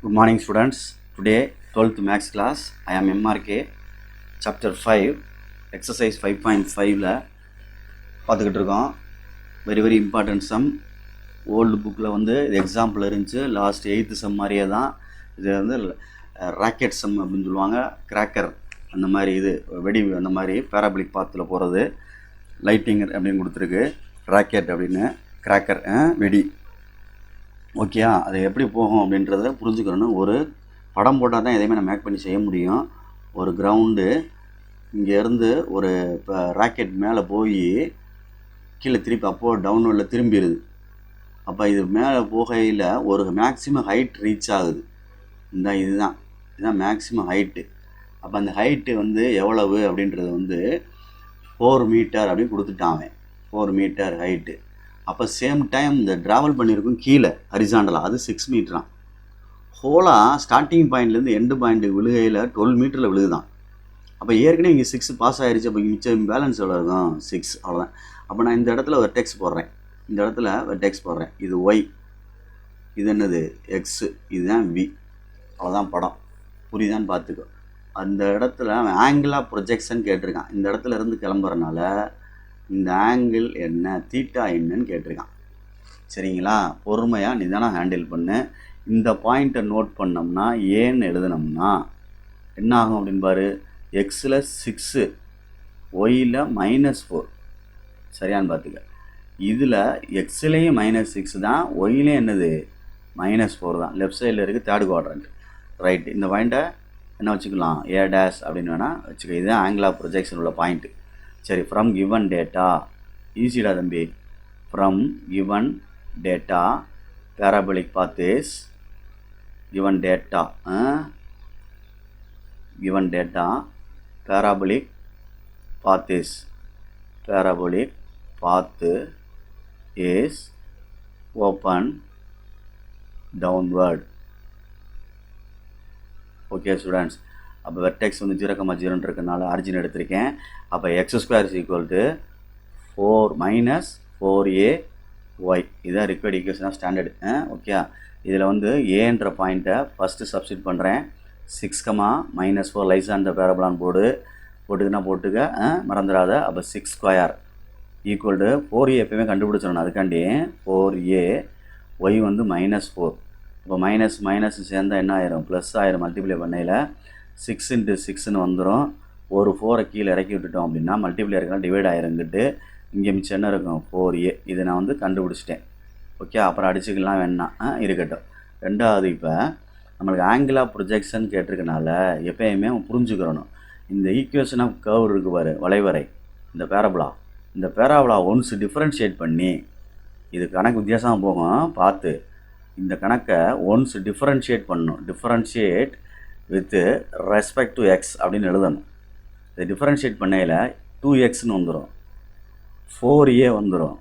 Good morning students. Today 12th maths class. I am MRK. Chapter 5 exercise 5.5ல பார்த்துக்கிட்டு இருக்கோம். very important sum. Old புக்கில் வந்து இது example இருந்துச்சு. லாஸ்ட் 8th சம் மாதிரியே தான் இது வந்து ராக்கெட் சம் அப்படின்னு சொல்லுவாங்க. கிராக்கர் அந்த மாதிரி இது வெடி அந்த மாதிரி பேராபலிக் பாத்தில் போகிறது. லைட்டிங் அப்படின்னு கொடுத்துருக்கு. ராக்கெட் அப்படின்னு கிராக்கர் வெடி. ஓகேயா, அது எப்படி போகும் அப்படின்றத புரிஞ்சுக்கணும். ஒரு படம் போட்டால் தான் எதையுமே நம்ம மேக் பண்ணி செய்ய முடியும். ஒரு கிரவுண்டு இங்கேருந்து ஒரு இப்போ ராக்கெட் மேலே போய் கீழே திருப்பி அப்போது டவுன்வர்டில் திரும்பிடுது. அப்போ இது மேலே போகையில் ஒரு மேக்ஸிமம் ஹைட் ரீச் ஆகுது. இதுதான் மேக்ஸிமம் ஹைட்டு. அப்போ அந்த ஹைட்டு வந்து எவ்வளவு அப்படின்றது வந்து 4 மீட்டர் அப்படின்னு கொடுத்துட்டான். 4 மீட்டர் ஹைட்டு. அப்போ சேம் டைம் இந்த ட்ராவல் பண்ணியிருக்கும் கீழே ஹரிசாண்டலாக அது 6 மீட்டரான். ஹோலாக ஸ்டார்டிங் பாயிண்ட்லேருந்து எண்டு பாயிண்ட்டுக்கு விழுகையில் 12 மீட்டரில் விழுகுதான். அப்போ ஏற்கனவே இங்கே 6 பாஸ் ஆகிடுச்சு. அப்போ மிச்சம் பேலன்ஸ் எவ்வளோ இருக்கும்? 6. அவ்வளோதான். அப்போ நான் இந்த இடத்துல ஒரு டெக்ஸ்ட் போடுறேன். இது ஒய், இது என்னது எக்ஸு, இதுதான் வி. அவ்வளோதான் படம். புரியுதான்னு பார்த்துக்கோ. அந்த இடத்துல அவன் ஆங்கிள் ஆஃப் ப்ரொஜெக்ஷன் கேட்டிருக்கான். இந்த இடத்துல இருந்து கிளம்புறனால இந்த ஆங்கிள் என்ன, தீட்டா என்னன்னு கேட்டிருக்கான். சரிங்களா? பொறுமையாக நிதானம் ஹேண்டில் பண்ணு. இந்த பாயிண்ட்டை நோட் பண்ணோம்னா ஏன்னு எழுதுனோம்னா என்ன ஆகும் அப்படின்னு பாரு. எக்ஸில் 6, ஒயில் -4. சரியான்னு பார்த்துக்க. இதில் எக்ஸ்லேயும் -6 தான், ஒயிலையும் என்னது -4 தான். லெஃப்ட் சைடில் இருக்குது தேர்ட் குவாட்ரண்ட். ரைட்டு. இந்த பாயிண்ட்டை என்ன வச்சுக்கலாம்? ஏ டேஷ் அப்படின்னு வேணால் வச்சுக்க. இதுதான் ஆங்கிள் ஆஃப் ப்ரொஜெக்ஷன் உள்ள பாயிண்ட்டு. சரி, ஃப்ரம் கிவன் டேட்டா ஈஸிடா தம்பி. From given data parabolic path is given data parabolic path is open downward. Okay students. அப்போ வெர்டெக்ஸ் வந்து 0,0 இருக்கனால ஆரிஜின் எடுத்திருக்கேன். அப்போ x² = 4 - 4ay. இதுதான் required equation of standard. Okay, இதில் வந்து ஏன்ற பாயிண்ட்டை ஃபஸ்ட்டு சப்ஸ்டிட் பண்ணுறேன். 6, -4 லைசான் த பேரபலான் போட்டுக்க மறந்துடாத. அப்போ 6² = 4a எப்பயுமே கண்டுபிடிச்சிடணும். அதுக்காண்டி 4a, ஒய் வந்து -4. இப்போ மைனஸ் சேர்ந்தால் என்ன ஆயிரும்? ப்ளஸ் ஆயிரும். மல்டிப்ளை பண்ணையில் 6 × 6ன்னு வந்துடும். ஒரு 4 கீழே இறக்கி விட்டுட்டோம் அப்படின்னா மல்டிப்ளை இருக்கலாம், டிவைட் ஆயிருங்கிட்டு இங்கே மிச்சம் என்ன இருக்கும்? 4a. இதை நான் வந்து கண்டுபிடிச்சிட்டேன். ஓகே, அப்புறம் அடிச்சுக்கலாம் வேணாம், இருக்கட்டும். ரெண்டாவது, இப்போ நம்மளுக்கு ஆங்கிள் ஆஃப் ப்ரொஜெக்ஷன் கேட்டிருக்கனால எப்பயுமே புரிஞ்சுக்கிறணும். இந்த ஈக்குவேஷன் ஆஃப் கர்வ் இருக்கு பாரு, வளைவரை, இந்த பேராபோலா ஒன்ஸ் டிஃப்ரென்ஷியேட் பண்ணி, இது கணக்கு வித்தியாசமாக போகும் பார்த்து. இந்த கணக்கை ஒன்ஸ் டிஃப்ரென்ஷியேட் பண்ணணும். Differentiate with respect to X அப்படின்னு எழுதணும். இதை டிஃப்ரென்ஷியேட் பண்ணையில் 2xன்னு வந்துடும், 4a வந்துடும்.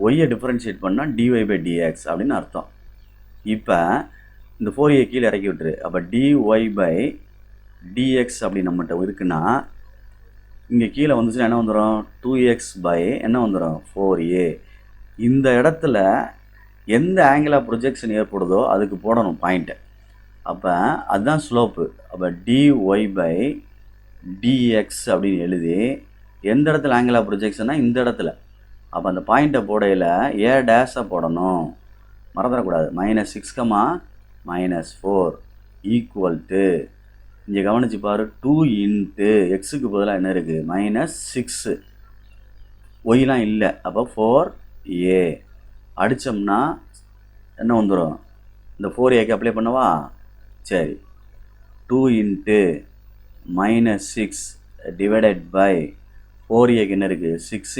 ஒய்யை டிஃப்ரென்ஷியேட் பண்ணால் dy/dx அப்படின்னு அர்த்தம். இப்போ இந்த 4a கீழே இறக்கி விட்டுரு. அப்போ dy/dx அப்படி நம்மகிட்ட இருக்குன்னா இங்கே கீழே வந்துச்சுன்னா என்ன வந்துடும்? 2x என்ன வந்துடும்? 4a. இந்த இடத்துல எந்த ஆங்கிள் ஆஃப் ப்ரொஜெக்ஷன் ஏற்படுதோ அதுக்கு போடணும் பாயிண்ட்டை. அப்போ அதுதான் ஸ்லோப்பு. அப்போ dy/dx அப்படின்னு எழுதி எந்த இடத்துல ஆங்கிள் ஆஃப் ப்ரொஜெக்ஷன்னா இந்த இடத்துல. அப்போ அந்த பாயிண்ட்டை போடையில் ஏ டேஷாக போடணும், மறந்துடக்கூடாது. -6, -4 = இங்கே கவனிச்சு பாரு, 2 × எக்ஸுக்கு பதிலாக என்ன இருக்குது? -6. ஒய்லாம் இல்லை. அப்போ 4a அடித்தோம்னா என்ன வந்துடும்? இந்த 4aக்கு அப்ளை பண்ணவா? சரி, 2 × -6 டிவைடட் பை 4aக்கு என்ன இருக்குது? 6 ×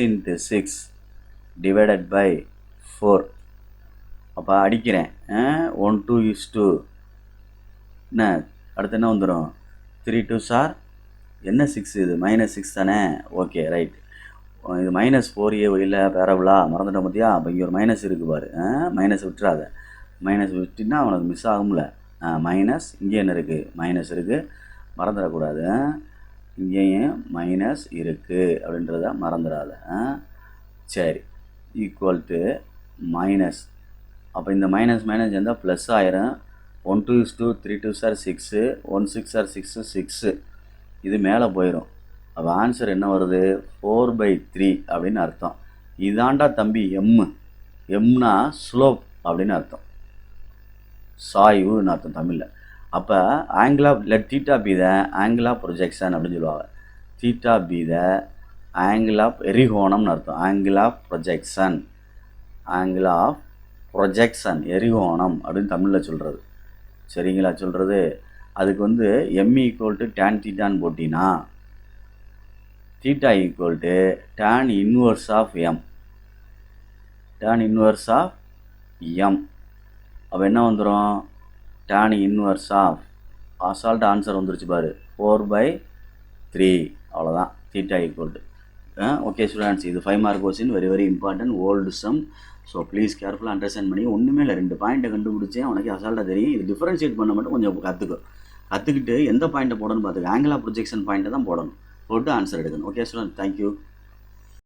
6 டிவைடட் பை 4. அப்போ அடிக்கிறேன். 1 2 is 2. என்ன அடுத்து என்ன வந்துடும்? 3 2s are என்ன 6? இது -6 தானே? Okay, right. இது -4a இல்லை பேரபுலா மறந்துட்டோம் பார்த்தியா? அப்போ இங்கே ஒரு மைனஸ் இருக்குது பாரு. மைனஸ் விட்டுறாத. மைனஸ் விட்டுனா அவனுக்கு மிஸ் ஆகும்ல. மைனஸ் இங்கே என்ன இருக்குது? மைனஸ் இருக்குது, மறந்துடக்கூடாது. இங்கேயும் மைனஸ் இருக்குது அப்படின்றத மறந்துடாத. சரி, ஈக்குவல் டு மைனஸ். அப்போ இந்த மைனஸ் சேர்ந்தால் ப்ளஸ் ஆயிரும். 1 2 is 2, 3 2 சார் 6, 1 6 ஆர் 6 6, இது மேலே போயிடும். அப்போ ஆன்சர் என்ன வருது? 4/3 அப்படின்னு அர்த்தம். இதாண்டா தம்பி எம்னா ஸ்லோப் அப்படின்னு அர்த்தம், சாய்வுன்னு அர்த்தம் தமிழில். அப்போ angle of let theta be the angle of projection அப்படின்னு சொல்லுவாங்க. Theta be the angle of எரிகோணம்னு அர்த்தம். Angle of projection, angle of projection எரிகோணம் அப்படின்னு தமிழில் சொல்கிறது. சரிங்களா சொல்கிறது? அதுக்கு வந்து எம் ஈக்குவல் டு டேன் தீட்டான்னு போட்டினா theta equal to tan inverse of M, tan inverse of M. அப்போ என்ன வந்துடும்? Tan inverse of, assault answer வந்துருச்சு பாரு, 4/3. அவ்வளோதான் theta equal to. Okay students, இது 5 mark question, very very important old sum. So please கேர்ஃபுல்லாக அண்டர்ஸ்டாண்ட் பண்ணி, ஒன்றுமே இல்லை 2 பாயிண்ட்டை கண்டுபிடிச்சேன், உனக்கு அசால்ட்டாக தெரியும். இது டிஃபரன்ஷியேட் பண்ண மட்டும் கொஞ்சம் கற்றுக்கிட்டு எந்த பாயிண்ட்டை போடணும்னு பார்த்துக்க. ஆங்கிள் ஆஃப் ப்ரொஜெக்ஷன் பாயிண்ட்டை தான் போடணும், போட்டு ஆன்சர் எடுக்கணும். Okay student, thank you.